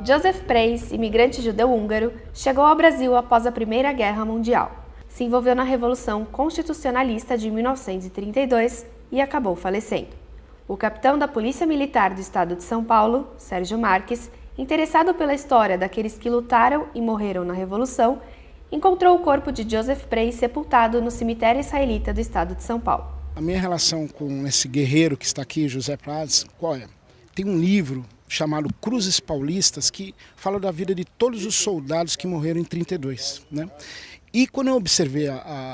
Joseph Prez, imigrante judeu-húngaro, chegou ao Brasil após a Primeira Guerra Mundial. Se envolveu na Revolução Constitucionalista de 1932 e acabou falecendo. O capitão da Polícia Militar do Estado de São Paulo, Sérgio Marques, interessado pela história daqueles que lutaram e morreram na Revolução, encontrou o corpo de Joseph Prez sepultado no cemitério israelita do Estado de São Paulo. A minha relação com esse guerreiro que está aqui, José Prez, qual é? Tem um livro chamado Cruzes Paulistas, que fala da vida de todos os soldados que morreram em 32, né? E quando eu observei,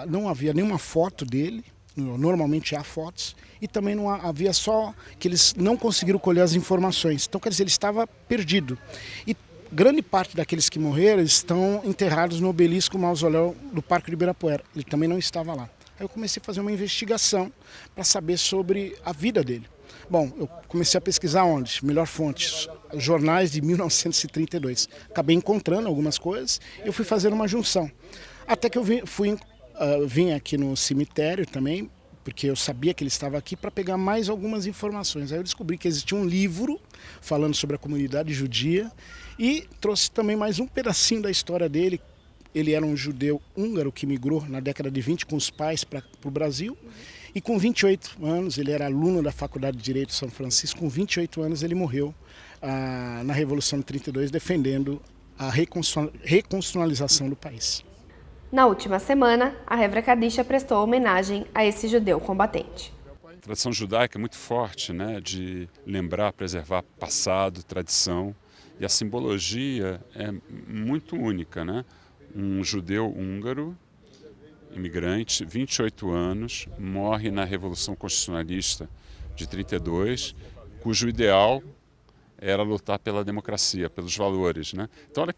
não havia nenhuma foto dele, normalmente há fotos, e também não havia só que eles não conseguiram colher as informações. Então, quer dizer, ele estava perdido. E grande parte daqueles que morreram estão enterrados no obelisco mausoléu do Parque de Ibirapuera. Ele também não estava lá. Aí eu comecei a fazer uma investigação para saber sobre a vida dele. Bom, eu comecei a pesquisar onde? Melhor fonte, jornais de 1932. Acabei encontrando algumas coisas, eu fui fazer uma junção. Até que eu vim aqui no cemitério também, porque eu sabia que ele estava aqui, para pegar mais algumas informações. Aí eu descobri que existia um livro falando sobre a comunidade judia e trouxe também mais um pedacinho da história dele. Ele era um judeu húngaro que migrou na década de 20 com os pais para o Brasil. E com 28 anos, ele era aluno da Faculdade de Direito de São Francisco, com 28 anos ele morreu na Revolução de 32, defendendo a reconstitucionalização do país. Na última semana, a Hevra Kadisha prestou homenagem a esse judeu combatente. A tradição judaica é muito forte, né, de lembrar, preservar passado, tradição, e a simbologia é muito única, né? Um judeu húngaro, imigrante, 28 anos, morre na Revolução Constitucionalista de 32, cujo ideal era lutar pela democracia, pelos valores, né? Então olha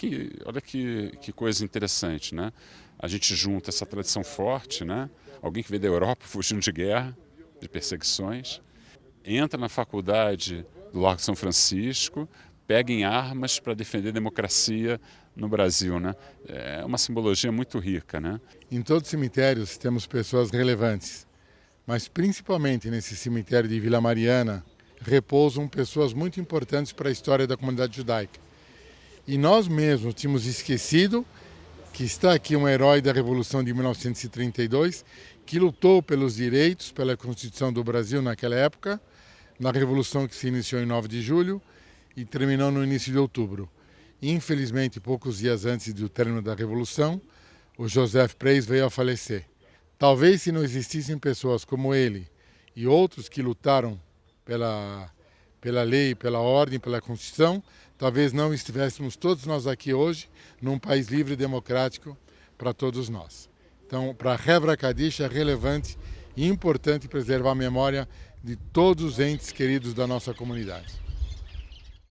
que coisa interessante, né? A gente junta essa tradição forte, né? Alguém que veio da Europa fugindo de guerra, de perseguições, entra na faculdade do Largo São Francisco, pega em armas para defender a democracia no Brasil, né? É uma simbologia muito rica, né? Em todos os cemitérios temos pessoas relevantes, mas principalmente nesse cemitério de Vila Mariana repousam pessoas muito importantes para a história da comunidade judaica. E nós mesmos tínhamos esquecido que está aqui um herói da Revolução de 1932 que lutou pelos direitos, pela Constituição do Brasil naquela época, na Revolução que se iniciou em 9 de julho e terminou no início de outubro. Infelizmente, poucos dias antes do término da Revolução, o Joseph Prez veio a falecer. Talvez se não existissem pessoas como ele e outros que lutaram pela lei, pela ordem, pela Constituição, talvez não estivéssemos todos nós aqui hoje num país livre e democrático para todos nós. Então, para a Hevra Kadisha é relevante e importante preservar a memória de todos os entes queridos da nossa comunidade.